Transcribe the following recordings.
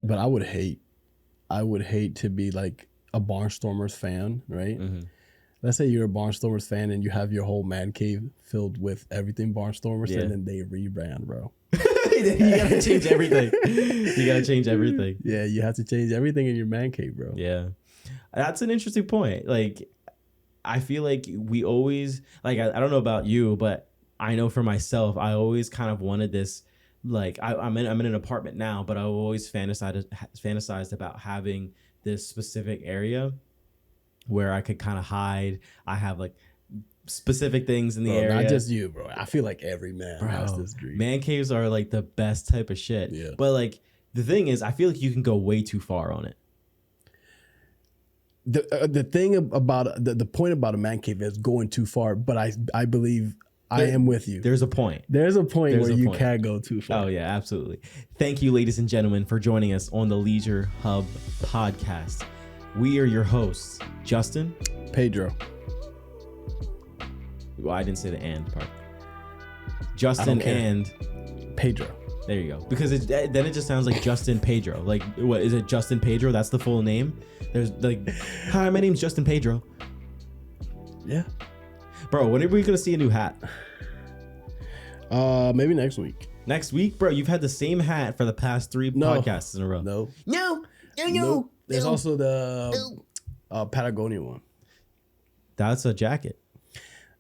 But I would hate to be like a Barnstormers fan, right? Mm-hmm. Let's say you're a Barnstormers fan and you have your whole man cave filled with everything Barnstormers, and then they rebrand, bro. You gotta change everything. You gotta change everything. Yeah, you have to change everything in your man cave, bro. Yeah, that's an interesting point. Like, I feel like we always like I don't know about you, but I know for myself, I always kind of wanted this. Like, I'm in an apartment now, but I always fantasized about having this specific area where I could kind of hide. I have like specific things in the area. Not just you, bro. I feel like every man has this dream. Man caves are like the best type of shit. Yeah. But like the thing is, I feel like you can go way too far on it. The thing about the point about a man cave is going too far, but I believe I am with you. There's a point. There's a point where you can go too far. Oh yeah, absolutely. Thank you, ladies and gentlemen, for joining us on the Leisure Hub Podcast. We are your hosts, Justin, Pedro. Well, I didn't say the and part. Justin and Pedro. There you go. Because then it just sounds like Justin Pedro. Like, what is it? Justin Pedro? That's the full name. There's like, hi, my name's Justin Pedro. Yeah. Bro, when are we gonna see a new hat? Maybe next week. Next week, bro. You've had the same hat for the past 3 podcasts in a row. No. There's also the Patagonia one. That's a jacket.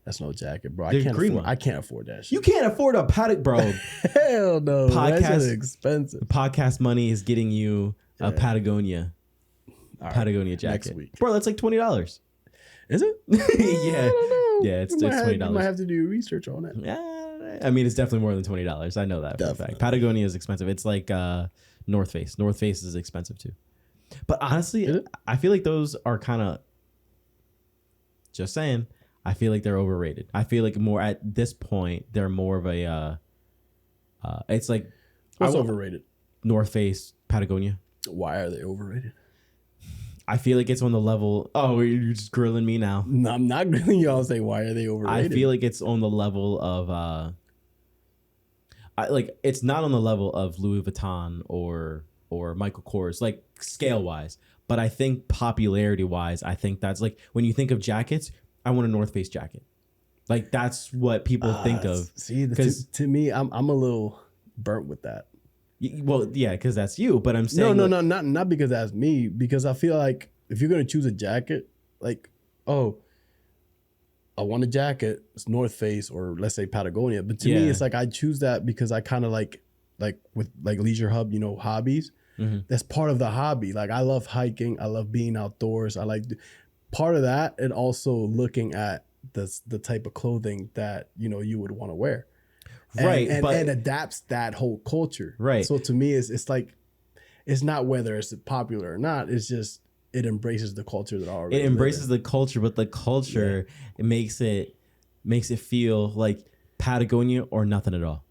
That's no jacket, bro. I can't afford that shit. You can't afford a bro. Hell no. That's expensive. Podcast money is getting you a Patagonia. Patagonia jacket. Next week. Bro, that's like $20. Is it? Yeah. Yeah, it's $20. You might have to do research on it. Yeah. I mean, it's definitely more than $20. I know that for a fact. Patagonia is expensive. It's like North Face. North Face is expensive too. But honestly, I feel like those are kind of, just saying, I feel like they're overrated. I feel like more at this point, they're more of a, it's like. What's overrated? North Face, Patagonia. Why are they overrated? I feel like it's on the level. Oh, you're just grilling me now. No, I'm not grilling you. I'll say, why are they overrated? I feel like it's on the level of, it's not on the level of Louis Vuitton or Michael Kors, like scale wise. But I think popularity wise, I think that's like when you think of jackets, I want a North Face jacket. Like that's what people think of. See, because to me, I'm a little burnt with that. Well, yeah, because that's you. But I'm saying no, not because that's me. Because I feel like if you're gonna choose a jacket, like, oh, I want a jacket, it's North Face or let's say Patagonia. But to me, it's like I choose that because I kind of like with like LiesureHub, hobbies. Mm-hmm. That's part of the hobby. Like I love hiking, I love being outdoors. I like part of that, and also looking at the type of clothing that you would want to wear. Right, and adapts that whole culture. Right. So to me, it's like, it's not whether it's popular or not. It's just it embraces the culture that already. It embraces the culture, but the culture it makes it feel like Patagonia or nothing at all.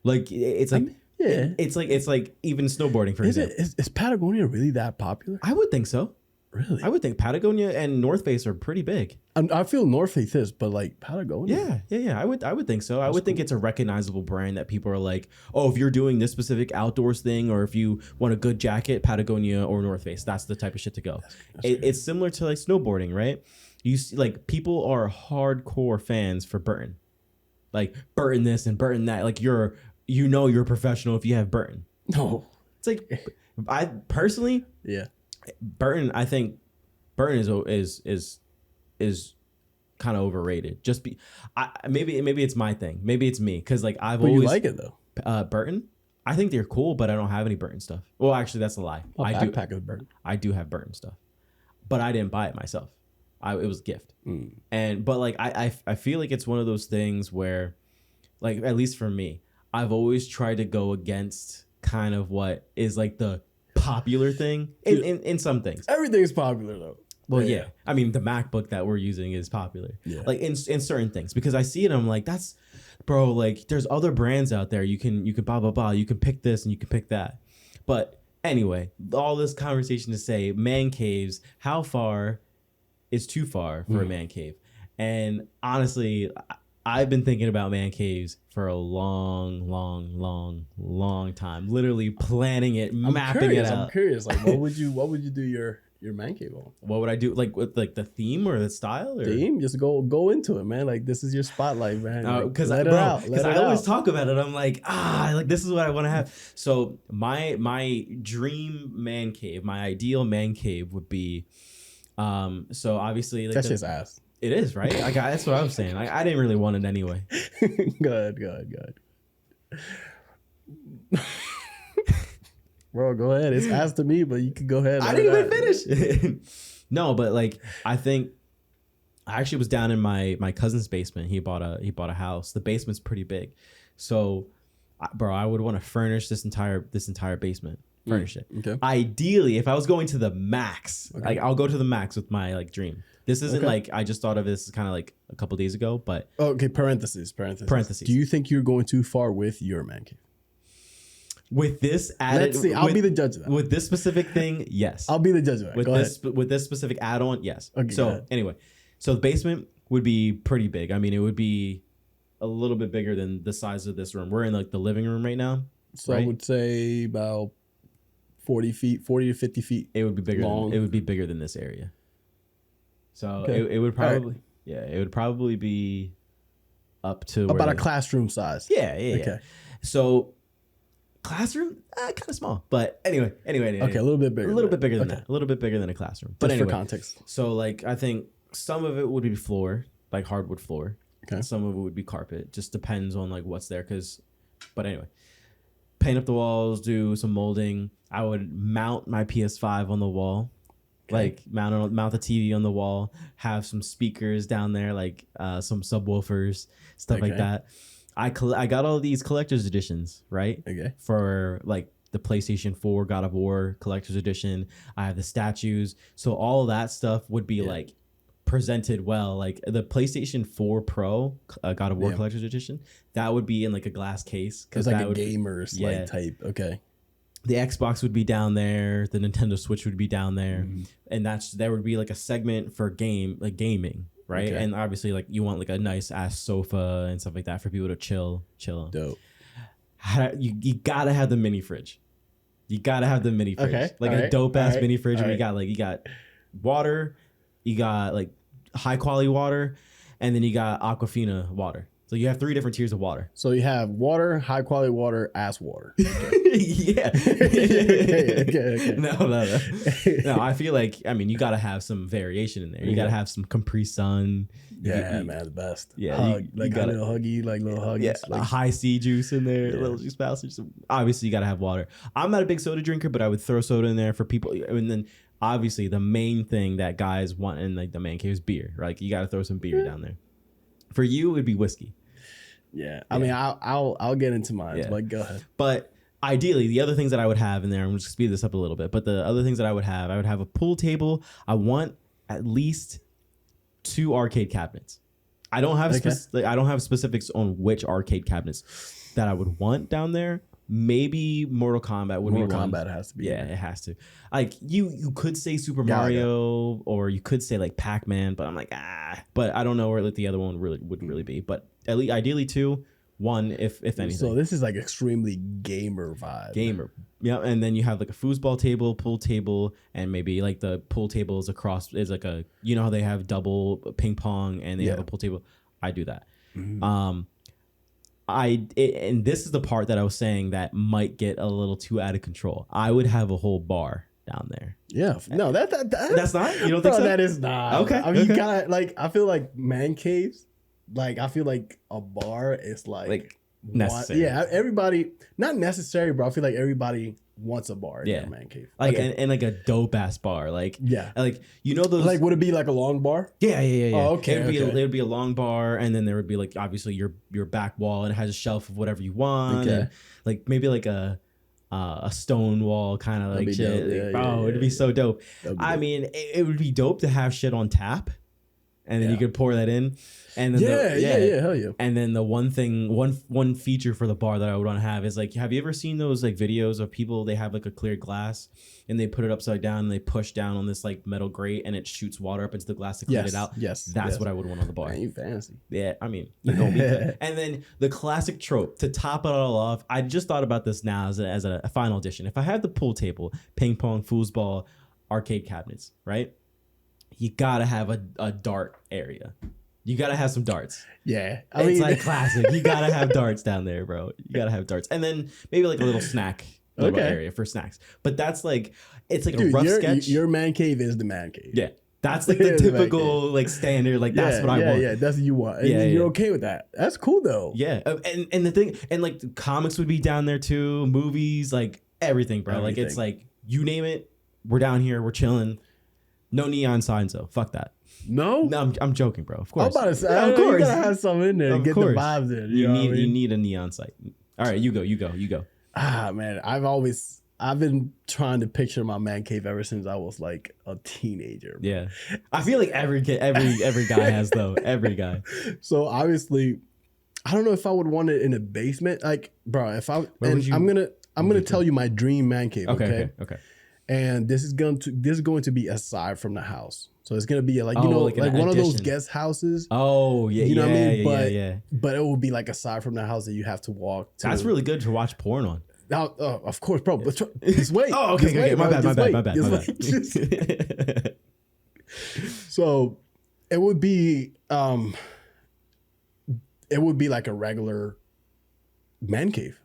Like it's like it's like even snowboarding for example. Is Patagonia really that popular? I would think so. Really? I would think Patagonia and North Face are pretty big. I feel North Face is, but like Patagonia. Yeah. I would think so. I would think it's a recognizable brand that people are like, oh, if you're doing this specific outdoors thing, or if you want a good jacket, Patagonia or North Face, that's the type of shit to go. It's similar to like snowboarding, right? You see, like people are hardcore fans for Burton, like Burton this and Burton that. Like you're a professional if you have Burton. No, it's like I personally, Burton, I think Burton is kind of overrated. Maybe it's my thing. Maybe it's me because like I've always you like it though. Burton, I think they're cool, but I don't have any Burton stuff. Well, actually, that's a lie. Backpack of Burton. I do have Burton stuff, but I didn't buy it myself. It was a gift. But like I feel like it's one of those things where, like at least for me, I've always tried to go against kind of what is like the popular thing in some things. Everything's popular though. Well, yeah. I mean, the MacBook that we're using is popular. Yeah. Like in certain things, because I see it, I'm like, that's, bro. Like, there's other brands out there. You can blah blah blah. You can pick this and you can pick that. But anyway, all this conversation to say, man caves. How far is too far for a man cave? And honestly, I've been thinking about man caves for a long time. Literally planning it, mapping it out. I'm curious. Like, what would you do your man cave on? What would I do? Like with like the theme or the style? Or? Theme? Just go into it, man. Like this is your spotlight, man. Because like, I always talk about it. I'm like, like this is what I want to have. So my dream man cave, my ideal man cave would be, so obviously like that's just ass. It is, right? That's what I'm saying. I didn't really want it anyway. Good. Bro, go ahead. It's ass to me, but you can go ahead. I didn't even finish. No, but like I think I actually was down in my cousin's basement. He bought a house. The basement's pretty big, so bro, I would want to furnish this entire basement. Furnish it. Okay. Ideally, if I was going to the max, like I'll go to the max with my like dream. This isn't like I just thought of this kind of like a couple days ago, but okay. Parentheses. Do you think you're going too far with your man cave? With this added, let's see. I'll be the judge of that. With this specific thing, yes. I'll be the judge of that. With this specific add-on, yes. Okay, so anyway, so the basement would be pretty big. I mean, it would be a little bit bigger than the size of this room. We're in like the living room right now. So right? I would say about 40 to 50 feet. It would be bigger. It would be bigger than this area. So it would probably it would probably be up to about a classroom size. Yeah. Okay. So classroom kind of small, but anyway. Okay, a little bit bigger. A little bit bigger than that. A little bit bigger than a classroom. But just anyway, for context. So like I think some of it would be floor, like hardwood floor. Okay. Some of it would be carpet. Just depends on like what's there. But anyway, paint up the walls, do some molding. I would mount my PS5 on the wall. Like mount the TV on the wall, have some speakers down there, like some subwoofers, stuff like that. I got all these collector's editions, right? Okay. For like the PlayStation 4 God of War collector's edition. I have the statues. So all of that stuff would be like presented well. Like the PlayStation 4 Pro God of War collector's edition, that would be in like a glass case. It's like a gamer's like type. Okay. The Xbox would be down there. The Nintendo Switch would be down there, and there would be like a segment for gaming, right? Okay. And obviously, like you want like a nice ass sofa and stuff like that for people to chill. Dope. You gotta have the mini fridge. You gotta have the mini fridge, like a dope ass mini fridge. Where you got water, you got like high quality water, and then you got Aquafina water. So you have 3 different tiers of water. So you have water, high quality water, ass water. Okay. Yeah. Okay. No, I feel like, I mean, you got to have some variation in there. You got to have some Capri Sun. Man, the best. Yeah. You got a little huggies. Yeah, like high C juice in there, little juice pouches. Obviously, you got to have water. I'm not a big soda drinker, but I would throw soda in there for people. And then obviously the main thing that guys want in like the man cave is beer. Like you got to throw some beer down there. For you, it would be whiskey. Yeah. I mean, I'll get into mine, but go ahead. But ideally, the other things that I would have in there, I'm just speed this up a little bit, but the other things that I would have a pool table. I want at least 2 arcade cabinets. I don't have I don't have specifics on which arcade cabinets that I would want down there. Maybe Mortal Kombat would be one. Mortal Kombat has to be. Yeah, it has to. Like you could say Super Mario, or you could say like Pac-Man, but I'm like But I don't know where like the other one would really be. But at least ideally 2, 1 if anything. So this is like extremely gamer vibe. Gamer. Yeah, and then you have like a foosball table, pool table, and maybe like the pool table is like a, you know how they have double ping pong and they have a pool table. I do that. Mm-hmm. And this is the part that I was saying that might get a little too out of control. I would have a whole bar down there. Yeah. No, that's not? You don't think so? That is not. Okay. I mean, you gotta, like, I feel like man caves, like, I feel like a bar is like necessary. Yeah, everybody, not necessary, bro. I feel like everybody wants a bar in their man cave. Like, and like a dope ass bar. Like, like, you know those. Like, would it be like a long bar? Yeah. Oh, okay. It would be a long bar, and then there would be like, obviously, your back wall, and it has a shelf of whatever you want. Okay. And like, maybe like a stone wall kind of like shit. It'd be so dope. I mean, it would be dope to have shit on tap. and then you could pour that in. And then hell yeah. And then the one feature for the bar that I would want to have is like, have you ever seen those like videos of people, they have like a clear glass and they put it upside down and they push down on this like metal grate and it shoots water up into the glass to clean it out? Yes. That's what I would want on the bar. Man, you fancy. Yeah, I mean, you know me. And then the classic trope to top it all off. I just thought about this now as a final addition. If I had the pool table, ping pong, foosball, arcade cabinets, right? You gotta have a dart area. You gotta have some darts. Yeah, It's like classic. You gotta have darts down there, bro. You gotta have darts, and then maybe like a little snack area for snacks. But that's like, it's like a rough sketch. Your man cave is the man cave. Yeah, that's like the typical like standard. Like that's what I want. Yeah, that's what you want. And you're okay with that. That's cool though. Yeah, and the thing, and like the comics would be down there too, movies, like everything, bro. Like it's like you name it, we're down here, we're chilling. No neon signs though. Fuck that. No, I'm joking, bro. Of course. I'm about to say, of course. You gotta have something in there to get the vibes in. You need a neon sign. All right, you go. Ah, man, I've been trying to picture my man cave ever since I was like a teenager. Yeah, I feel like every guy has though. Every guy. So obviously, I don't know if I would want it in a basement. Like, bro, I'm gonna tell you my dream man cave. Okay. And this is going to be aside from the house. So it's gonna be like like one of those guest houses. Oh yeah, you know what I mean. But but it will be like aside from the house that you have to walk to. That's really good to watch porn on. Now, of course, bro. But just wait. Oh, okay. My bad. So it would be like a regular man cave,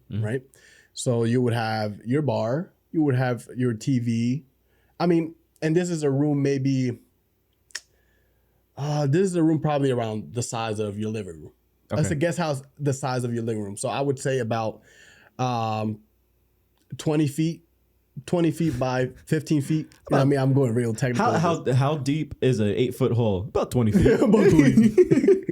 right? So you would have your bar, you would have your TV. I mean. And this is a room maybe, this is a room probably around the size of your living room. Okay. That's a guest house the size of your living room. So I would say about 20 feet by 15 feet. You know what I mean? I'm going real technical. How deep is an 8-foot hole? About 20 feet. About 20 feet.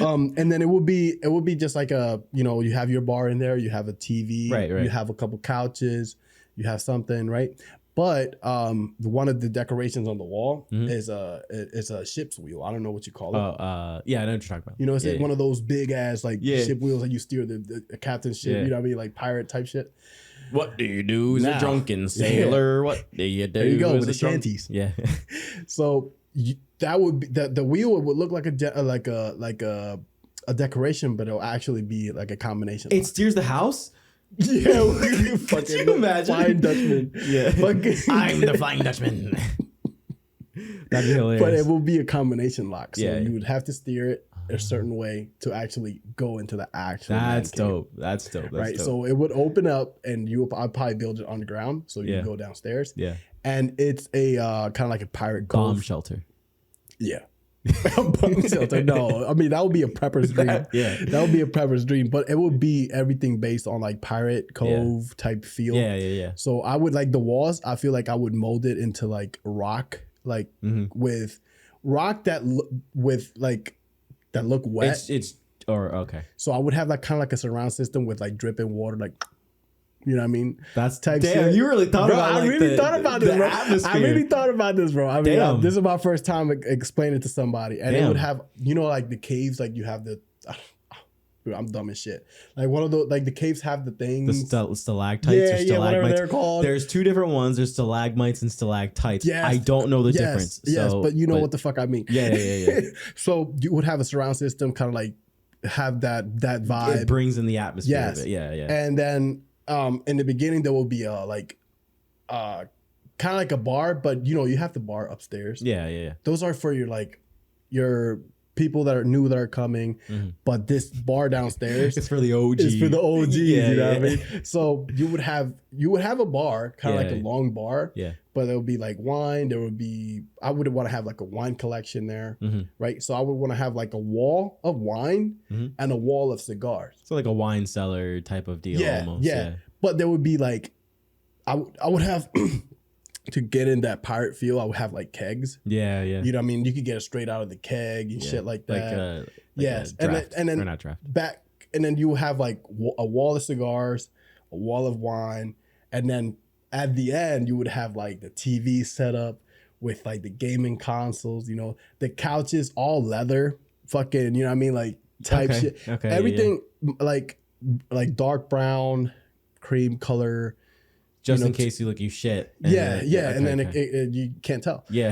And then it would be just like you have your bar in there, you have a TV, right. You have a couple couches, you have something, right? But one of the decorations on the wall is a ship's wheel. I don't know what you call it. Yeah, I know what you're talking about. You know, it's one of those big ass ship wheels that you steer the captain's ship. You know what I mean, like pirate type shit. What do you do as a drunken sailor? What do you do? There you go with the shanties. Yeah. So that would be the wheel would look like a decoration, but it'll actually be like a combination. It steers the house. Yeah, could you imagine? Flying Dutchman. Yeah, I'm the Flying Dutchman. That'd be hilarious. But it will be a combination lock, so you would have to steer it a certain way to actually go into the actual. That's dope. That's dope. Right, so it would open up, and I'd probably build it on the ground, so you go downstairs. Yeah, and it's a kind of like a pirate cove. Bomb shelter. Yeah. Bomb shelter. No, I mean that would be a prepper's dream. That would be a prepper's dream, but it would be everything based on like pirate cove type feel. Yeah. So I would like the walls. I feel like I would mold it into like rock, like with rock that look wet. Okay. So I would have like kind of like a surround system with like dripping water, like. You know what I mean? That's type damn, shit. You really thought about I really thought about this, bro. I really thought about this, bro. I mean, this is my first time explaining it to somebody. And it would have, like the caves, like you have the, I'm dumb as shit. Like one of those, like the caves have the things. The stalactites or stalagmites. Whatever they're called. There's two different ones. There's stalagmites and stalactites. Yes. I don't know the difference. Yes, but you know what the fuck I mean. Yeah. So you would have a surround system, kind of like have that vibe. It brings in the atmosphere. Yes. Of it. Yeah. And then, in the beginning there will be kind of like a bar, but you have the bar upstairs. Yeah. Those are for your people that are new that are coming, but this bar downstairs it's for the OG. It's for the OGs. You know what I mean? So you would have a bar, kind of like a long bar. Yeah. But there would be like wine. I would want to have like a wine collection there, right? So I would want to have like a wall of wine and a wall of cigars. So like a wine cellar type of deal almost. Yeah. But there would be like, I would have, to get in that pirate feel, I would have like kegs. Yeah. You know what I mean? You could get it straight out of the keg and shit like that. Yes. And then not draft. back, and then you have like a wall of cigars, a wall of wine, and then at the end you would have like the TV set up with like the gaming consoles, you know, the couches all leather, fucking, you know what I mean, like type shit. Okay. Everything like dark brown, cream color. Just in case you look you shit. And then it, you can't tell. Yeah.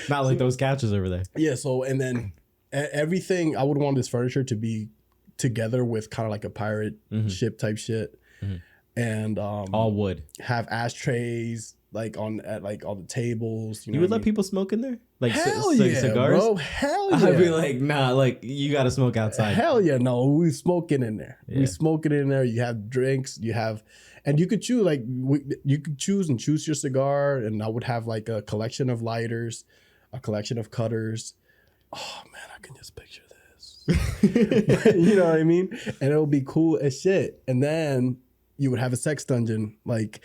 Not like those couches over there. Yeah. So, and then everything, I would want this furniture to be together with kind of like a pirate ship type shit. And all wood. Have ashtrays like on the tables. You would let people smoke in there? Like hell yeah, cigars? bro. Hell yeah. I'd be like, nah, like you gotta smoke outside. Hell yeah, no. We smoking in there. Yeah. We smoking in there. You have drinks. And you could choose you could choose your cigar, and I would have like a collection of lighters, a collection of cutters. Oh man, I can just picture this. You know what I mean? And it'll be cool as shit. And then you would have a sex dungeon, like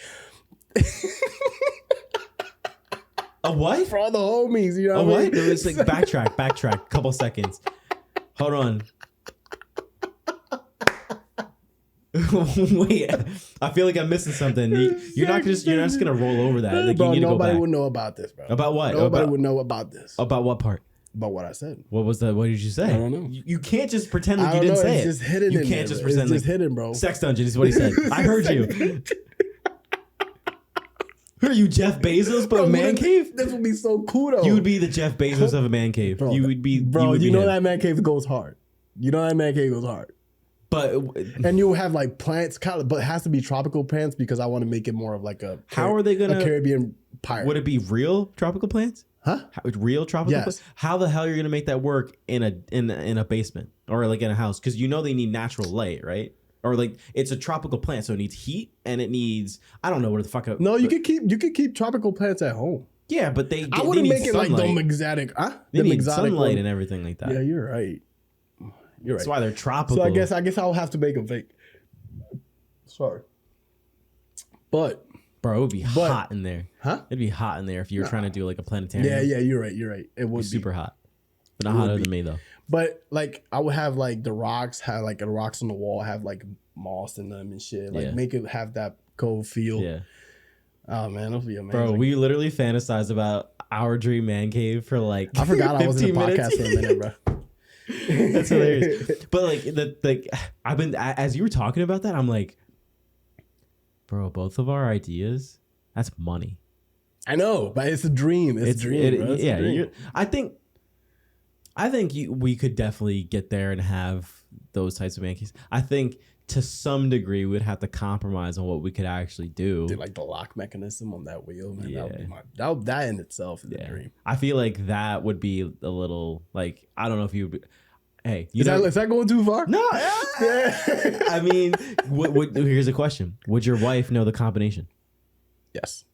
a what? For all the homies, you know what? I mean? It was like backtrack, couple seconds. Hold on. Wait, I feel like I'm missing something. You're not just gonna roll over that. Like, bro, you need to go nobody back. would know about this, bro. About what? Nobody would know about this. About what part? About what I said. What was that? What did you say? I don't know. You can't just pretend like you didn't say it. It's just hidden. You can't just pretend it's just hidden, bro. Sex dungeon is what he said. I heard you. Who are you, Jeff Bezos, but a man cave? This would be so cool, though. You would be the Jeff Bezos of a man cave. Bro, you would be, bro. You know that man cave goes hard. You know that man cave goes hard. But and you have like plants, but it has to be tropical plants because I want to make it more of like a. How are they gonna a Caribbean pirate? Would it be real tropical plants? Huh? Real tropical plants? How the hell are you gonna make that work in a basement or like in a house? Because you know they need natural light, right? Or like it's a tropical plant, so it needs heat and it needs I don't know where the fuck. No, you could keep tropical plants at home. Yeah, but I wouldn't make it like them exotic. They need sunlight and everything like that. Yeah, you're right. You're right. That's why they're tropical. So I guess I'll have to make them fake. Sorry. But bro, it would be hot in there. Huh? It'd be hot in there if you were trying to do like a planetarium. Yeah, you're right. It would be super hot. But not hotter than me though. But like I would have like the rocks have like the rocks on the wall have like moss in them and shit. Like make it have that cold feel. Yeah. Oh man, that'll be amazing. Bro, we literally fantasized about our dream man cave for like I forgot I was in the podcast for a minute, bro. That's hilarious. But like I've been as you were talking about that, I'm like, bro, both of our ideas, that's money. I know, but it's a dream. It's a dream. Bro. It's a dream. I think we could definitely get there and have those types of man caves. I think to some degree we'd have to compromise on what we could actually do. Dude, like the lock mechanism on that wheel, man. Yeah. That in itself is a dream. I feel like that would be a little like I don't know if you would be, hey, is that going too far? No. I mean, here's a question. Would your wife know the combination? Yes.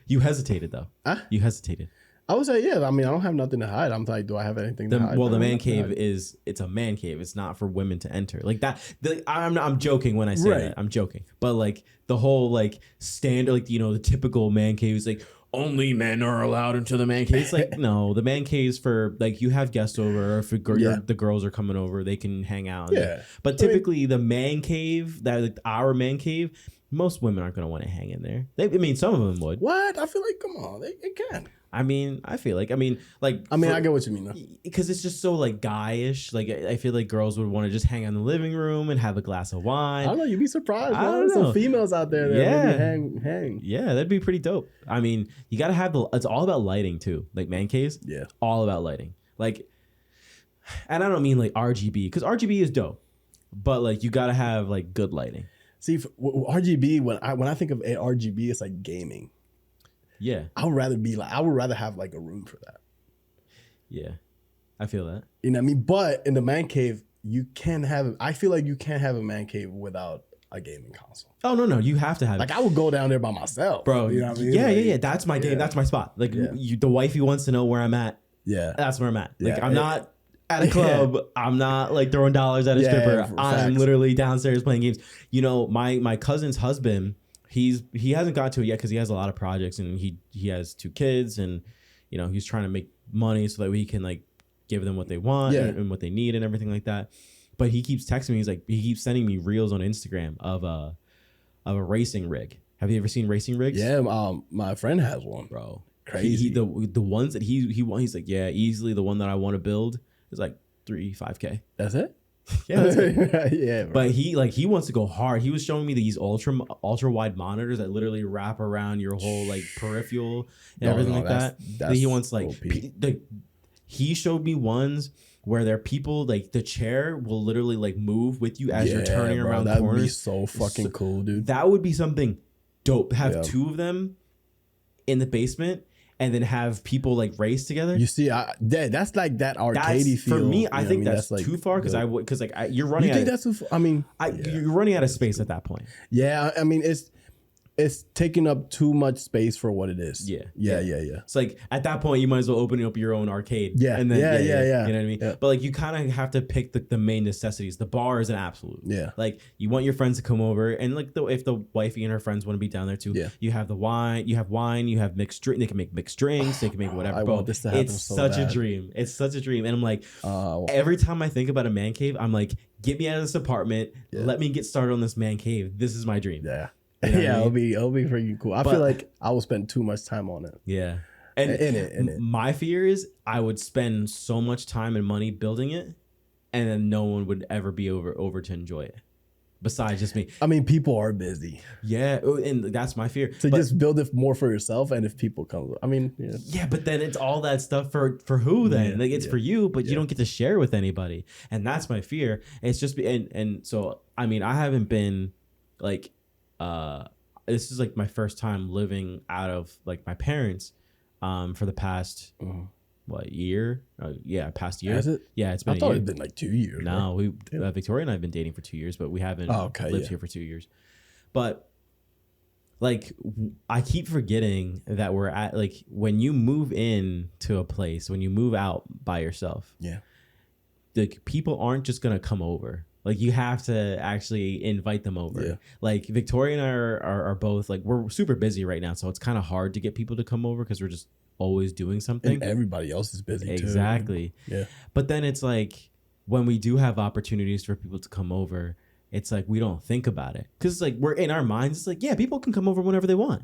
You hesitated though. You hesitated. I would say, yeah. I mean, I don't have nothing to hide. I'm like, do I have anything to hide? Well, the man cave it's a man cave. It's not for women to enter. Like that. I'm joking when I say that. I'm joking. But like the whole like standard, like, you know, the typical man cave is like only men are allowed into the man cave. It's like, no, the man cave's for like you have guests over, or if the girls are coming over, they can hang out. But typically the man cave, our man cave, most women aren't going to want to hang in there. Some of them would. What? I feel like, come on, they can. I feel like, I get what you mean though. Because it's just so like guyish. Like I feel like girls would want to just hang out in the living room and have a glass of wine. I don't know. You'd be surprised. I don't know. Some females out there that maybe hang. Yeah, that'd be pretty dope. I mean, you got to have it's all about lighting too. Like man caves. Yeah. All about lighting. Like, and I don't mean like RGB, because RGB is dope, but like you got to have like good lighting. See, RGB, when I think of RGB, it's like gaming. Yeah. I would rather have like a room for that. Yeah. I feel that. You know what I mean? But in the man cave, I feel like you can't have a man cave without a gaming console. Oh, no. You have to have it. I would go down there by myself. Bro, you know what I mean? Yeah. That's my game. That's my spot. Like the wifey wants to know where I'm at. Yeah. That's where I'm at. Like I'm not at a club. I'm not like throwing dollars at a stripper. I'm literally downstairs playing games. You know, my cousin's husband, he hasn't got to it yet because he has a lot of projects and he has 2 kids, and you know he's trying to make money so that he can like give them what they want and what they need and everything like that. But he keeps texting me. He keeps sending me reels on Instagram of a racing rig, Have you ever seen racing rigs? Yeah, my friend has one, Bro. Crazy. The ones that he won, he's like, yeah, easily the one that I want to build is like 5K. That's it. Yeah, that's it. Yeah, bro. But he wants to go hard. He was showing me these ultra wide monitors that literally wrap around your whole like peripheral and everything like that. Then he wants like he showed me ones where there are people like the chair will literally like move with you as you're turning around corners. That would be so fucking cool, dude. That would be something dope. Have two of them in the basement. And then have people like race together. You see, that's like that arcadey feel. For me, I think that's too far because you're running. You think that's too far? I mean, you're running out of space at that point. Yeah, I mean it's taking up too much space for what it is. Yeah. It's like at that point you might as well open up your own arcade. Yeah, and then, yeah. You know what I mean? Yeah. But like you kind of have to pick the main necessities. The bar is an absolute. Yeah. Like you want your friends to come over, and like if the wifey and her friends want to be down there too. Yeah. You have the wine. You have mixed drink. They can make mixed drinks. They can make whatever. I want this to happen. It's such a dream. It's such a dream, and I'm like, every time I think about a man cave, I'm like, get me out of this apartment. Yeah. Let me get started on this man cave. This is my dream. Yeah. You know it'll be freaking cool. I feel like I will spend too much time on it. Yeah. And in it. My fear is I would spend so much time and money building it, and then no one would ever be over to enjoy it. Besides just me. I mean, people are busy. Yeah, and that's my fear. So just build it more for yourself, and if people come, I mean, yeah, but then it's all that stuff for who then? Yeah, like it's for you, but you don't get to share with anybody, and that's my fear. It's just and so I mean, I haven't been like, this is like my first time living out of like my parents, for the past. Year? Past year. Has it? Yeah, it's been. I thought it'd been like 2 years. No, Victoria and I have been dating for 2 years, but we haven't lived here for 2 years. But like, I keep forgetting that we're at like when you move in to a place, when you move out by yourself. Yeah. Like people aren't just gonna come over. Like you have to actually invite them over. Yeah. Like Victoria and I are both like we're super busy right now, so it's kind of hard to get people to come over because we're just always doing something. And everybody else is busy too. Exactly. Yeah. But then it's like when we do have opportunities for people to come over, it's like we don't think about it because it's like we're in our minds. It's like people can come over whenever they want.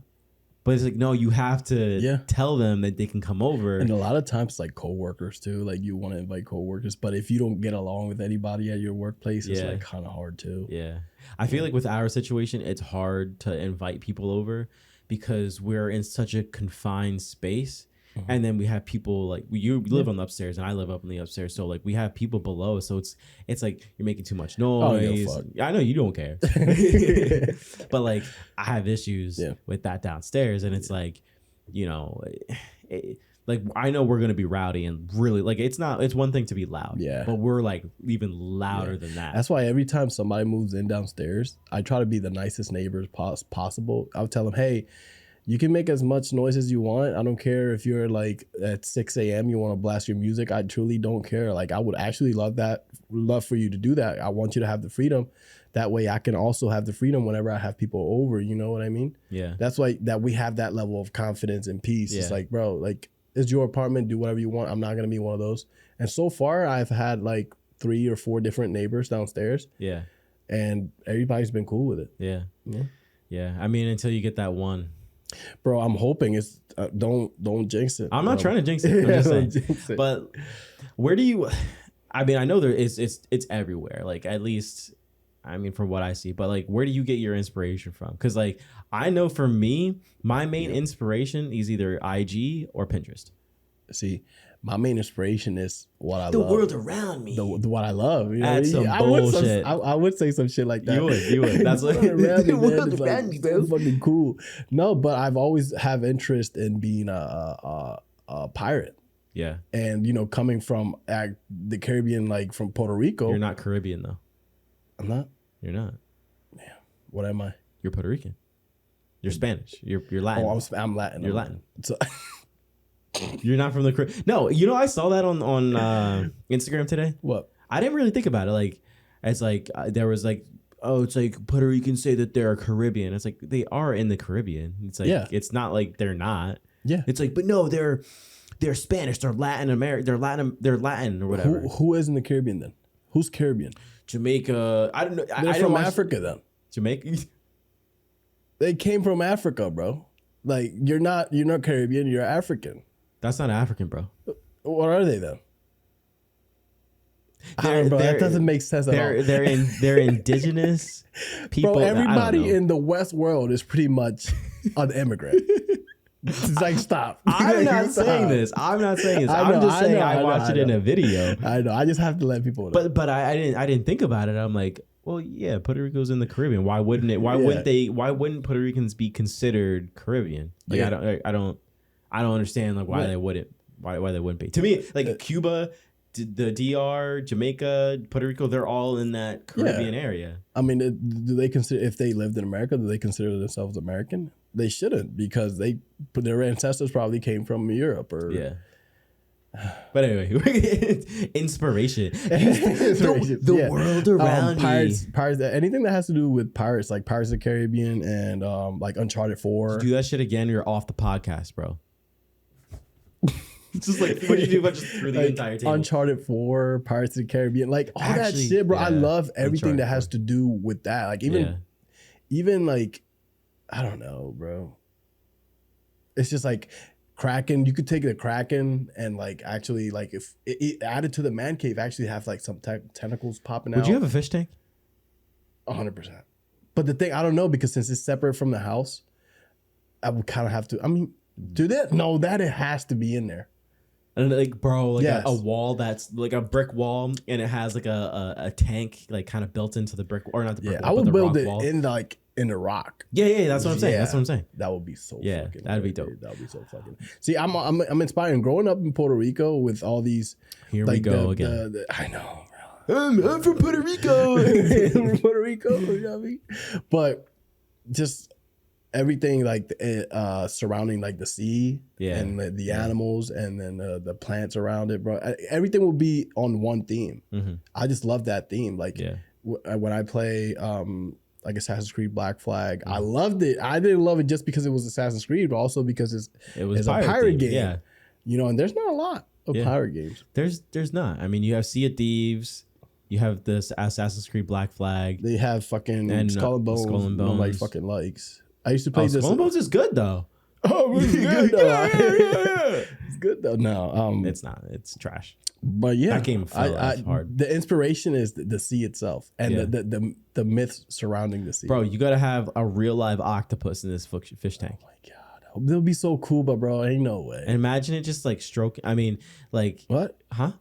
But it's like, no, you have to tell them that they can come over. And a lot of times, like coworkers too, like you want to invite coworkers, but if you don't get along with anybody at your workplace, it's like kind of hard too. Yeah. I feel like with our situation, it's hard to invite people over because we're in such a confined space. And then we have people like you live on the upstairs and I live up on the upstairs. So like we have people below. So it's like you're making too much noise. I know you don't care. But like I have issues with that downstairs. And it's like, like I know we're going to be rowdy and really like it's one thing to be loud. Yeah. But we're like even louder than that. That's why every time somebody moves in downstairs, I try to be the nicest neighbors possible. I'll tell them, hey, you can make as much noise as you want. I don't care if you're like at 6 a.m. you want to blast your music. I truly don't care. Like I would actually love for you to do that. I want you to have the freedom. That way I can also have the freedom whenever I have people over. You know what I mean? Yeah. That's why that we have that level of confidence and peace. Yeah. It's like, bro, like it's your apartment. Do whatever you want. I'm not going to be one of those. And so far I've had like 3 or 4 different neighbors downstairs. Yeah. And everybody's been cool with it. Yeah. Yeah. I mean, until you get that one. Bro, I'm hoping it's don't jinx it. I'm not trying to jinx it. I'm just saying. But where do you? I mean, I know it's everywhere. Like at least, I mean, from what I see. But like, where do you get your inspiration from? Because like, I know for me, my main inspiration is either IG or Pinterest. See, my main inspiration is what I love. The world around me. What I love. You know? That's some bullshit. I would say some shit like that. You would. That's what the world around me, bro. Fucking cool. No, but I've always have interest in being a pirate. Yeah. And coming from the Caribbean, like from Puerto Rico. You're not Caribbean though. I'm not. You're not. Yeah. What am I? You're Puerto Rican. You're Spanish. You're Latin. Oh, I'm Latin. You're Latin. So. You're not from the Caribbean. No, I saw that on Instagram today. What? I didn't really think about it. Like, it's like there was like, oh, it's like Puerto Ricans say that they're Caribbean. It's like they are in the Caribbean. It's like it's not like they're not. Yeah. It's like, but no, they're Spanish. They're Latin American. They're Latin or whatever. Who is in the Caribbean then? Who's Caribbean? Jamaica. I don't know. They're from Africa then. Jamaica. They came from Africa, bro. Like you're not Caribbean, you're African. That's not African, bro. What are they then? Bro, that doesn't make sense at all. They're indigenous people. Bro, everybody in the West world is pretty much an immigrant. It's like, stop. I'm not saying this. I'm just saying I watched it in a video. I know. I just have to let people know. But I didn't think about it. I'm like, well, yeah, Puerto Rico's in the Caribbean. Why wouldn't it? Why wouldn't Puerto Ricans be considered Caribbean? Like I don't understand like why they wouldn't. Why they wouldn't be? To me, like Cuba, the DR, Jamaica, Puerto Rico, they're all in that Caribbean area. I mean, do they consider, if they lived in America, do they consider themselves American? They shouldn't, because their ancestors probably came from Europe or But anyway, inspiration. The world around pirates, anything that has to do with pirates, like Pirates of the Caribbean and like Uncharted 4. Do that shit again, you're off the podcast, bro. It's just like, what do you do about just through the entire table? Uncharted 4, Pirates of the Caribbean, like all that shit, bro. I love everything that has to do with that. Like even like, I don't know, bro. It's just like Kraken. You could take the Kraken and like actually like if it added to the man cave, actually have like some tentacles popping out. Would you have a fish tank? 100%. But the thing, I don't know, because since it's separate from the house, I would kind of have to. I mean, do that? No, that it has to be in there. And like, bro, like a wall that's like a brick wall, and it has like a tank like kind of built into the brick, or not the brick wall. I would build it wall. In the rock. Yeah, that's what I'm saying. That's what I'm saying. That would be so. Fucking that'd be dope. That would be so fucking. See, I'm inspired. Growing up in Puerto Rico with all these. Here we go again. I know. I'm from Puerto Rico. From Puerto Rico, you know what I mean? But just everything like surrounding like the sea and the animals and then the plants around it, bro. Everything will be on one theme. Mm-hmm. I just love that theme. Like when I play like Assassin's Creed Black Flag, I loved it. I didn't love it just because it was Assassin's Creed, but also because it was a pirate game. Yeah. You know, and there's not a lot of pirate games. There's not. I mean, you have Sea of Thieves. You have this Assassin's Creed Black Flag. They have fucking Skull and Bones. Nobody fucking likes. I used to play this. Skull and Bones is good though. Oh, it's good though. It's good though. No, it's not. It's trash. But yeah, that game fell hard. The inspiration is the sea itself and the myths surrounding the sea. Bro, you gotta have a real live octopus in this fish tank. Oh my god, they'll be so cool, but bro, ain't no way. And imagine it just like stroking. I mean, like what? Huh?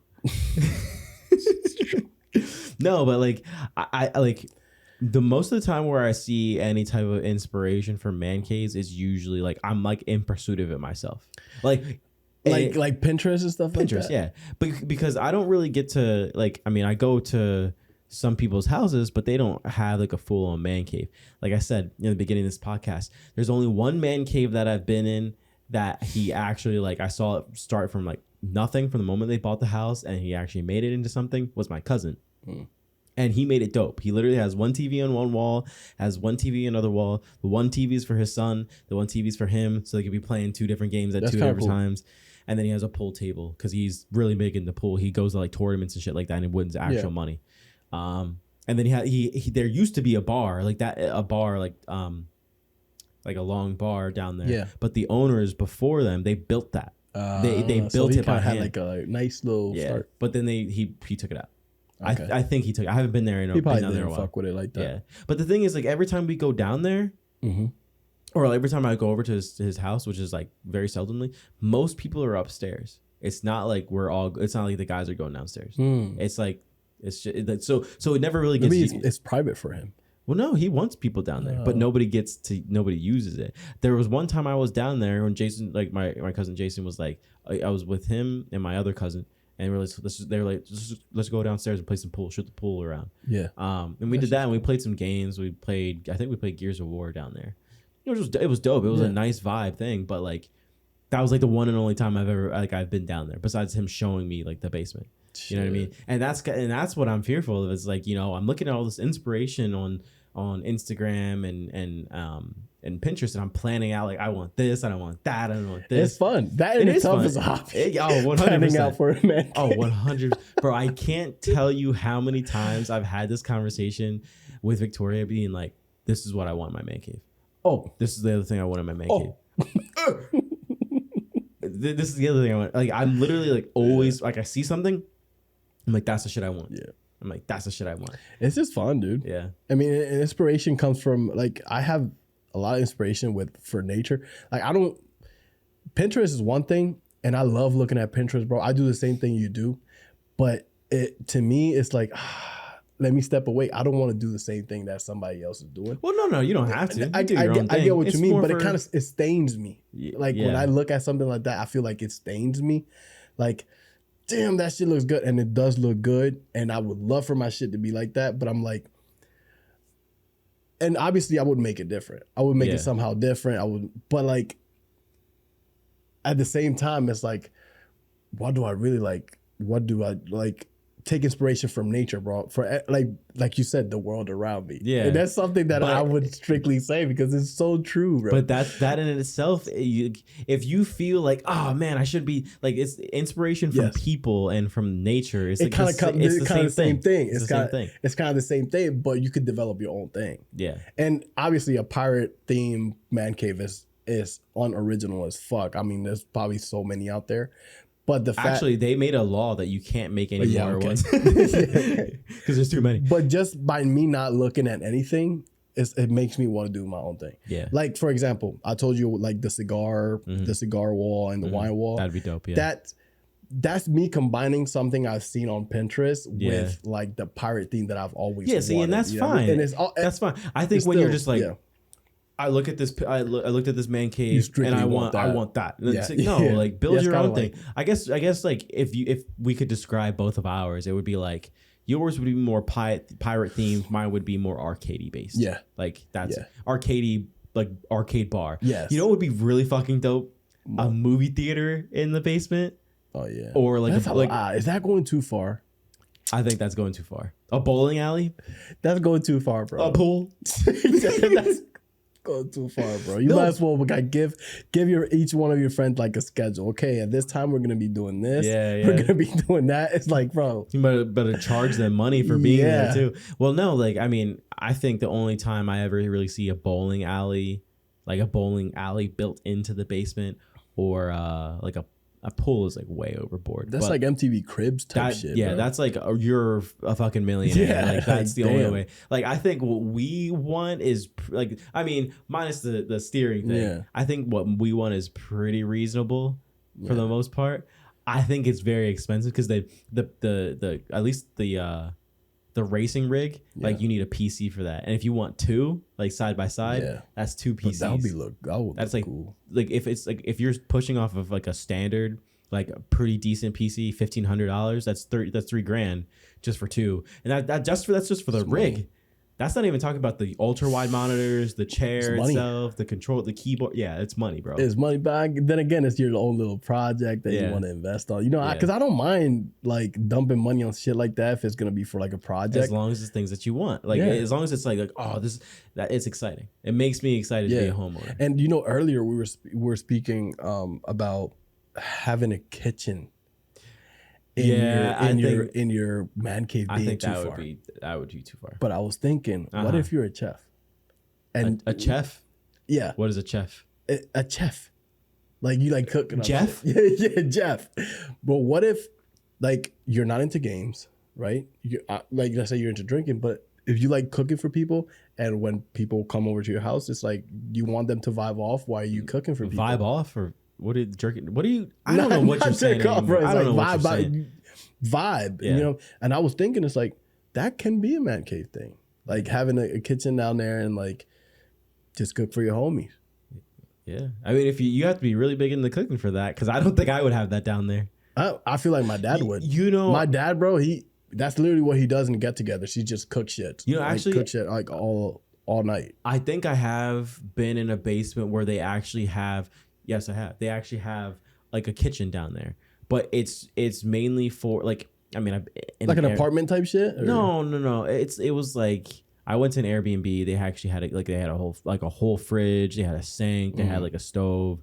No, but like I like. The most of the time where I see any type of inspiration for man caves is usually like I'm like in pursuit of it myself, like Pinterest and stuff. Pinterest, like that. But because I don't really get to like, I mean, I go to some people's houses, but they don't have like a full on man cave. Like I said in the beginning of this podcast, there's only one man cave that I've been in that he actually like I saw it start from like nothing from the moment they bought the house, and he actually made it into something. Was my cousin. And he made it dope. He literally has one TV on one wall, has one TV on another wall. The one TV is for his son. The one TV is for him. So they could be playing two different games at two different times. And then he has a pool table because he's really big into pool. He goes to like tournaments and shit like that and wins actual money. And then he there used to be a bar like that, a long bar down there. Yeah. But the owners before them, they built that. They built it by hand. Had like a nice little start. But then he took it out. Okay. I think he took. I haven't been there in a while. He probably didn't fuck with it like that. Yeah, but the thing is, like every time we go down there, or like, every time I go over to his house, which is like very seldomly, most people are upstairs. It's not like it's not like the guys are going downstairs. It's like so it never really gets. Maybe it's private for him. Well, no, he wants people down there, but nobody uses it. There was one time I was down there when Jason, like my cousin Jason, was like, I was with him and my other cousin. And they were like, let's go downstairs and play some pool, shoot the pool around. Yeah. And we did that, and we played some games. I think we played Gears of War down there. It was dope. It was a nice vibe thing, but like, that was like the one and only time I've been down there. Besides him showing me like the basement, you know what I mean? And that's what I'm fearful of. Is like, you know, I'm looking at all this inspiration on Instagram and Pinterest, and I'm planning out like I want this and I want that and I want this. It's fun. That in itself is a hobby. 100%. Planning out for a man. 100. Bro, I can't tell you how many times I've had this conversation with Victoria being like, "This is what I want in my man cave." Oh, this is the other thing I want in my man cave. This is the other thing I want. Like, I'm literally like always like I see something, I'm like, that's the shit I want. Yeah. I'm like, that's the shit I want. It's just fun, dude. Yeah. I mean, inspiration comes from like I have a lot of inspiration for nature. Like Pinterest is one thing, and I love looking at Pinterest, bro. I do the same thing you do, but to me, it's like, let me step away. I don't want to do the same thing that somebody else is doing. Well, no, you don't have to. I get what you mean, but it stains me. Like when I look at something like that, I feel like it stains me. Like, damn, that shit looks good, and it does look good, and I would love for my shit to be like that, but I'm like, and obviously I would make it different. I would make it somehow different. But like, at the same time, it's like, what do I really like? What do I like? Take inspiration from nature, bro. For like you said, the world around me. Yeah, and that's something that I would strictly say because it's so true, bro. But that in itself, if you feel like, oh man, I should be like, it's inspiration from people and from nature. It's kind of the same thing. It's kind of the same thing, but you could develop your own thing. Yeah, and obviously a pirate theme man cave is unoriginal as fuck. I mean, there's probably so many out there. But actually, they made a law that you can't make any more ones because there's too many. But just by me not looking at anything, it makes me want to do my own thing. Yeah. Like for example, I told you like the cigar wall and the wine wall. That'd be dope. Yeah. That's me combining something I've seen on Pinterest with like the pirate theme that I've always wanted. See, and that's fine. And that's fine. I think when you're just like. Yeah. I looked at this man cave and I want that. And it's like, no, like build your own thing. I guess like if we could describe both of ours, it would be like yours would be more pirate themed, mine would be more arcadey based. Yeah. Like that's arcadey, like arcade bar. Yes. You know what would be really fucking dope? A movie theater in the basement. Oh yeah. Or like is that going too far? I think that's going too far. A bowling alley? That's going too far, bro. A pool? That's going too far, bro. You might as well give each one of your friends like a schedule. Okay, at this time we're gonna be doing this. Yeah. We're gonna be doing that. It's like, bro, you better charge them money for being there too. Well, no, like I mean, I think the only time I ever really see a bowling alley built into the basement, or like a pool is like way overboard. That's like MTV Cribs type shit. Yeah, bro. That's like you're a fucking millionaire. Yeah, like that's the only way. Like I think what we want is like, I mean, minus the steering thing. Yeah. I think what we want is pretty reasonable for the most part. I think it's very expensive because the at least the racing rig, like you need a PC for that, and if you want two like side by side, that's two PCs. That would that's look like cool. Like if it's like if you're pushing off of like a standard, like a pretty decent PC, $1,500, that's $3,000 just for two, and that's just for the rig. That's not even talking about the ultra wide monitors, the chair itself, the control, the keyboard. Yeah, it's money, bro. It's money, but then again, it's your own little project that you want to invest on. You know, because I don't mind like dumping money on shit like that if it's gonna be for like a project. As long as it's things that you want, like as long as it's like oh that it's exciting. It makes me excited to be a homeowner. And you know, earlier we were speaking about having a kitchen. In your man cave being too far. That would be too far. But I was thinking, what if you're a chef? And a chef? Yeah. What is a chef? A chef. Like you like cooking. Jeff? Yeah, Jeff. But what if like you're not into games, right? Like let's say you're into drinking, but if you like cooking for people and when people come over to your house, it's like you want them to vibe off while you cooking for people. Vibe off or what are you jerking? What are you? I don't know what you're saying. I don't know what you're saying. Vibe, you know. And I was thinking, it's like that can be a man cave thing, like having a kitchen down there and like just cook for your homies. Yeah, I mean, if you have to be really big into cooking for that, because I don't think I would have that down there. I feel like my dad would. You know, my dad, bro. That's literally what he does in get-togethers. He just cooks shit. You know, like, actually, cook shit like all night. I think I have been in a basement where they actually have. Yes, I have. They actually have like a kitchen down there, but it's mainly for like, I mean, like an apartment type shit. Or? No. It was like I went to an Airbnb. They actually had they had a whole fridge. They had a sink. They had like a stove,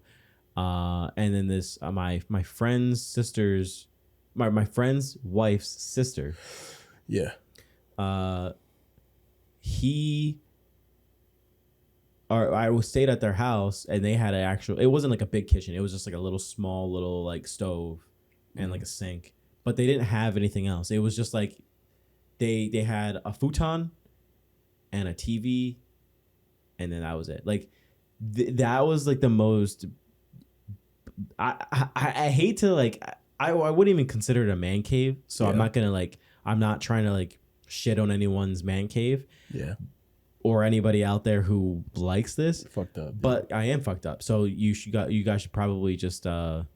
and then this my friend's sister's my friend's wife's sister. Yeah. He or I stayed at their house and they had it wasn't like a big kitchen. It was just like a little small little like stove and like a sink, but they didn't have anything else. It was just like they had a futon and a TV, and then that was it. Like that was like the most. I hate to like I wouldn't even consider it a man cave. So I'm not gonna like I'm not trying to like shit on anyone's man cave. Yeah. Or anybody out there who likes this. Fucked up. But I am fucked up. So you guys should probably just do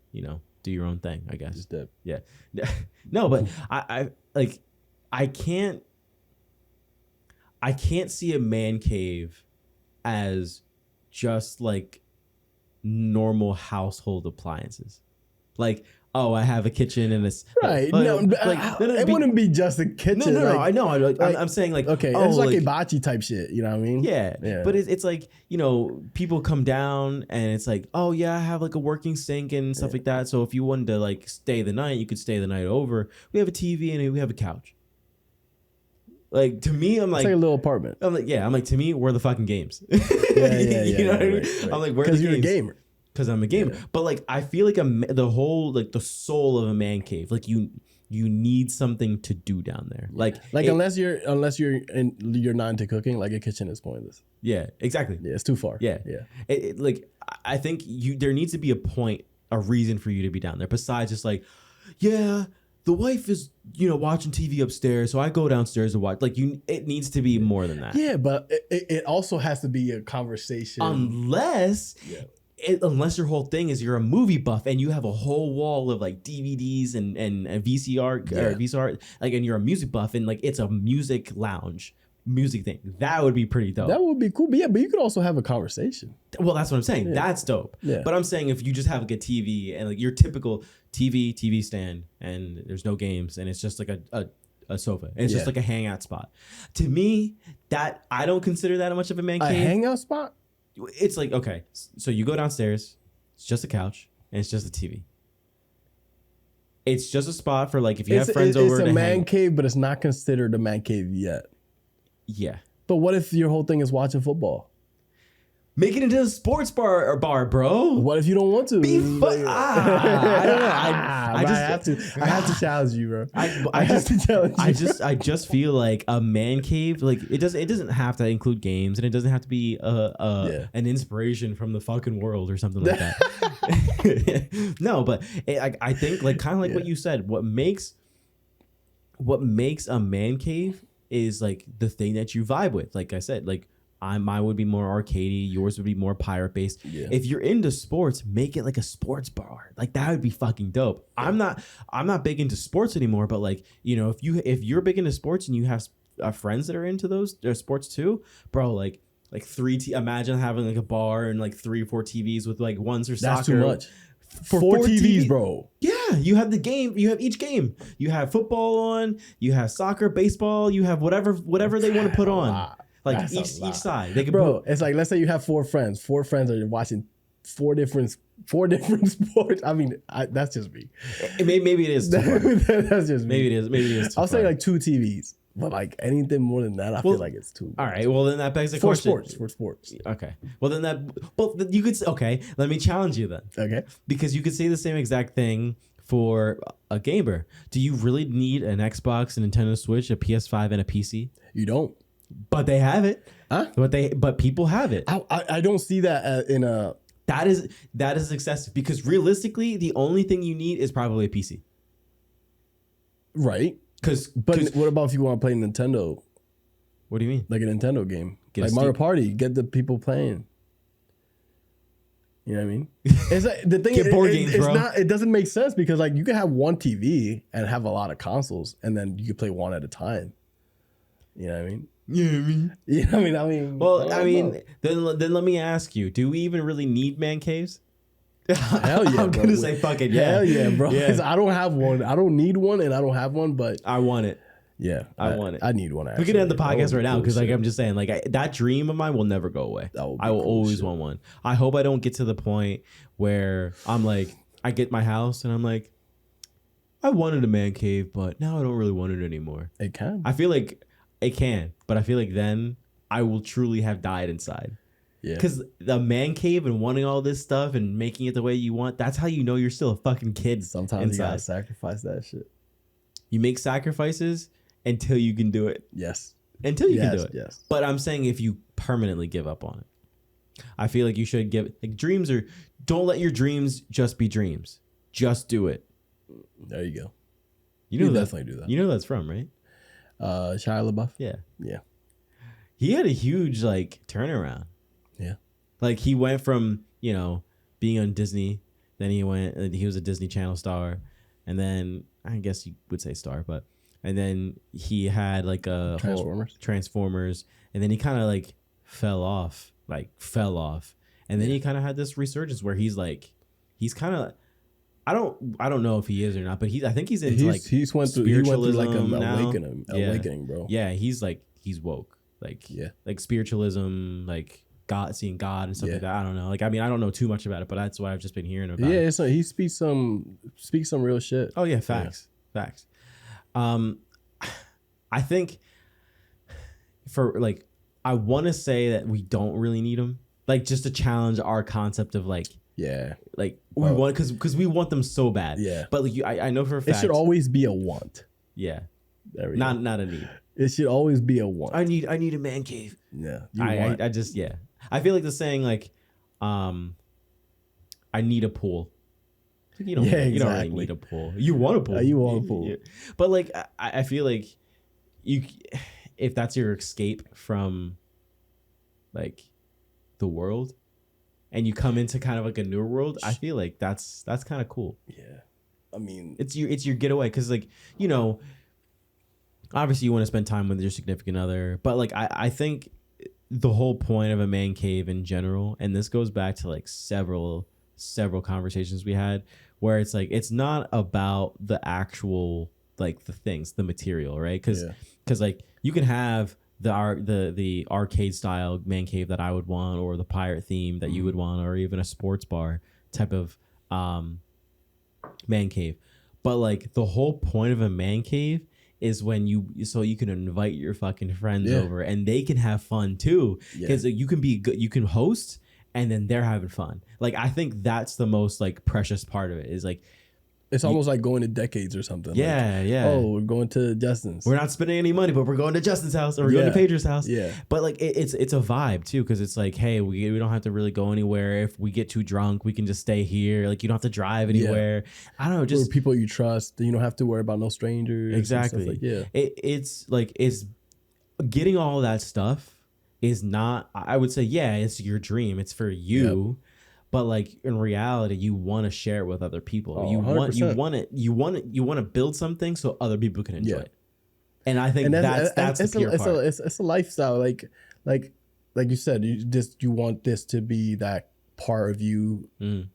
your own thing, I guess. Just dip. Yeah. No, but I can't see a man cave as just like normal household appliances. Like, oh, I have a kitchen and it's right. It wouldn't be just a kitchen. No. I know. I'm saying like, okay, it's like hibachi type shit. You know what I mean? Yeah. But it's like, people come down and it's like, oh yeah, I have like a working sink and stuff like that. So if you wanted to like stay the night, you could stay the night over. We have a TV and we have a couch. Like, to me, I'm like... It's like a little apartment. I'm like, to me, we're the fucking games. Yeah. You know what I mean? Right. I'm like, we're the games. Because you're a gamer. Because I'm a gamer. Yeah. But, like, I feel like the soul of a man cave, like, you need something to do down there. Like unless you're not into cooking, like, a kitchen is pointless. Yeah, exactly. Yeah, it's too far. Yeah. Like, I think there needs to be a reason for you to be down there, besides just like, yeah... The wife is, watching TV upstairs, so I go downstairs to watch. Like, it needs to be more than that. Yeah, but it also has to be a conversation. Unless your whole thing is you're a movie buff and you have a whole wall of like DVDs and VCR or VCR, like, and you're a music buff and like it's a music lounge. Music thing that would be pretty dope. That would be cool, but you could also have a conversation. Well, that's what I'm saying. That's dope. Yeah. But I'm saying if you just have like a TV and like your typical TV stand and there's no games and it's just like a sofa and it's just like a hangout spot. To me, that I don't consider that much of a man cave. A hangout spot? It's like, okay, so you go downstairs, it's just a couch and it's just a TV. It's just a spot for like if you have friends over. It's a man cave, but it's not considered a man cave yet. Yeah. But what if your whole thing is watching football? Make it into a sports bar, bro. What if you don't want to? I don't know. I have to challenge you, bro. I just feel like a man cave, like it doesn't have to include games and it doesn't have to be an inspiration from the fucking world or something like that. No, but I think like kind of like what you said. What makes a man cave is like the thing that you vibe with. Like I said, like mine would be more arcadey, yours would be more pirate based. Yeah. If you're into sports, make it like a sports bar. Like that would be fucking dope. Yeah. I'm not big into sports anymore, but like, if you're big into sports and you have friends that are into those sports too, bro, like imagine having like a bar and like 3 or 4 TVs with like ones for soccer. That's too much. For 4 TVs, bro. Yeah, you have the game. You have each game. You have football on. You have soccer, baseball. You have whatever they want to put on. Like each side. They can it's like, let's say you have 4 friends. 4 friends are watching 4 different sports. I mean, that's just me. Maybe it is. That's just me. Maybe it is. I'll say like 2 TVs. But like anything more than that, I feel like it's too. All right. Well, then that begs the question. For sports. Okay. Well, then you could. Okay. Let me challenge you then. Okay. Because you could say the same exact thing for a gamer. Do you really need an Xbox, a Nintendo Switch, a PS5, and a PC? You don't. But they have it. Huh? But people have it. I don't see that in a. That is excessive because realistically, the only thing you need is probably a PC. Right. But what about if you want to play Nintendo? What do you mean? Like a Nintendo game, like Mario Party. Get the people playing. You know what I mean? It's like, the thing Get board games, it's bro. not. It doesn't make sense because like you can have one TV and have a lot of consoles, and then you can play one at a time. You know what I mean? I mean. Well, I mean, then let me ask you: do we even really need man caves? Hell yeah! I'm gonna say fucking yeah. Hell yeah, bro. Because I don't have one. I don't need one, and I don't have one. But I want it. Yeah, I want it. I need one. Actually. We can end the podcast right now because, like, I'm just saying, like, that dream of mine will never go away. I will always want one. I hope I don't get to the point where I'm like, I get my house and I'm like, I wanted a man cave, but now I don't really want it anymore. It can. I feel like it can, but I feel like then I will truly have died inside. Yeah. Because the man cave and wanting all this stuff and making it the way you want, that's how you know you're still a fucking kid. Sometimes you gotta sacrifice that shit. You make sacrifices until you can do it. Yes. Until you can do it. Yes. But I'm saying if you permanently give up on it, I feel like you should give, like, dreams are, don't let your dreams just be dreams. Just do it. There you go. You know definitely do that. You know that's from, right? Shia LaBeouf. Yeah. Yeah. He had a huge like turnaround. Yeah. Like he went from, you know, being on Disney, then he was a Disney Channel star, and then I guess you would say star, but and then he had like a Transformers, and then he kind of like fell off. And then he kind of had this resurgence where he's kind of, I don't know if he is or not, but I think he's into he went through like an awakening, bro. Yeah, he's woke, like spiritualism, like God, seeing God and stuff like that. I don't know, like, I mean, I don't know too much about it, but that's what I've just been hearing about. Yeah, he speaks some real shit. Oh yeah, facts. I think for like, I want to say that we don't really need them, like, just to challenge our concept of like. Yeah, like we want, because we want them so bad. Yeah, but like I know for a fact it should always be a want. Yeah, not a need. It should always be a want. I need a man cave. Yeah, I just I feel like the saying like, I need a pool. You don't really need a pool. You want a pool. You want a pool. But like I feel like if that's your escape from like the world, and you come into kind of like a new world, I feel like that's kind of cool. Yeah, I mean, it's your getaway, because like, you know, obviously you want to spend time with your significant other, but like I think the whole point of a man cave in general, and this goes back to like several conversations we had, where it's like it's not about the actual like the things, the material, right? Because like you can have the arcade style man cave that I would want, or the pirate theme that you would want, or even a sports bar type of man cave. But like the whole point of a man cave is when you can invite your fucking friends over, and they can have fun too, because you can be good, you can host, and then they're having fun. Like I think that's the most like precious part of it, is like it's almost like going to Decades or something. Yeah, like, oh, we're going to Justin's. We're not spending any money, but we're going to Justin's house, or we're going to Pedro's house. Yeah. But like it's a vibe too, because it's like, hey, we don't have to really go anywhere. If we get too drunk, we can just stay here. Like you don't have to drive anywhere. I don't know, just or people you trust. You don't have to worry about no strangers. Exactly. Like, yeah. It's getting all that stuff is not. I would say, yeah, it's your dream. It's for you. Yep. But like in reality, you want to share it with other people. Oh, you want to build something so other people can enjoy it. And I think that's the pure part. It's a lifestyle. Like you said, you want this to be that part of you,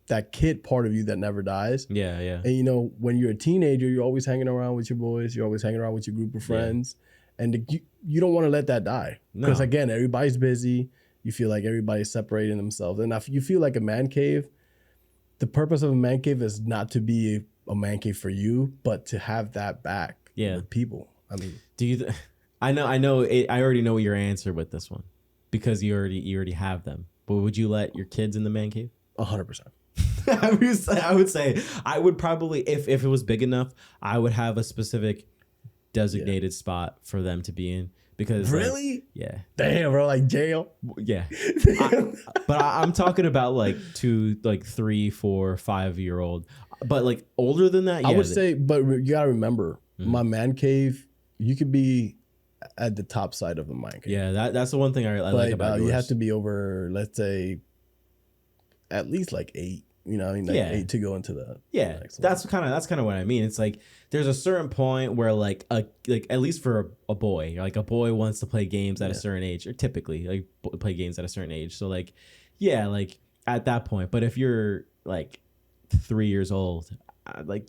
that kid part of you that never dies. Yeah, yeah. And you know, when you're a teenager, you're always hanging around with your boys. You're always hanging around with your group of friends, and you don't want to let that die, because again, everybody's busy. You feel like everybody's separating themselves. And if you feel like a man cave, the purpose of a man cave is not to be a man cave for you, but to have that back with people. I mean, do you? I know. I already know your answer with this one, because you already have them. But would you let your kids in the man cave? 100%. I would say I would probably, if it was big enough, I would have a specific designated spot for them to be in. Because really, damn, bro, like jail, but I'm talking about like 2, like 3, 4, 5-year-old, but like older than that. I would say, but you gotta remember, my man cave, you could be at the top side of the man cave. Yeah, that's the one thing I like about yours. You have to be over, let's say, at least like 8. You know, I mean, like 8 to go into the next one. That's kind of what I mean. It's like there's a certain point where like at least for a boy, like a boy wants to play games at a certain age, or typically like play games at a certain age. So like, like at that point. But if you're like 3 years old, like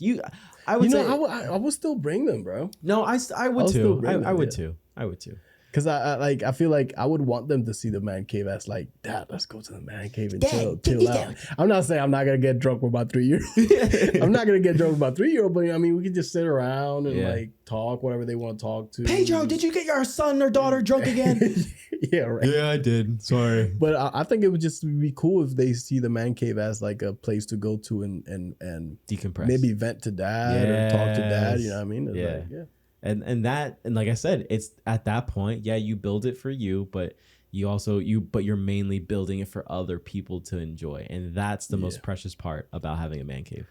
I would say I would still bring them, bro. No, I would too. I would too. Because I feel like I would want them to see the man cave as like, Dad, let's go to the man cave and chill out. I'm not saying I'm not gonna get drunk with my 3-year-old. I'm not gonna get drunk with my 3-year-old, but I mean we can just sit around and like talk whatever they want to talk to. Pedro, did you get your son or daughter drunk again? Yeah, right. Yeah, I did. Sorry. But I think it would just be cool if they see the man cave as like a place to go to and decompress. Maybe vent to dad or talk to dad. You know what I mean? It's yeah. Like, yeah. And like I said, it's at that point, yeah, you build it for you, but you're mainly building it for other people to enjoy. And that's the most precious part about having a man cave.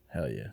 Hell yeah.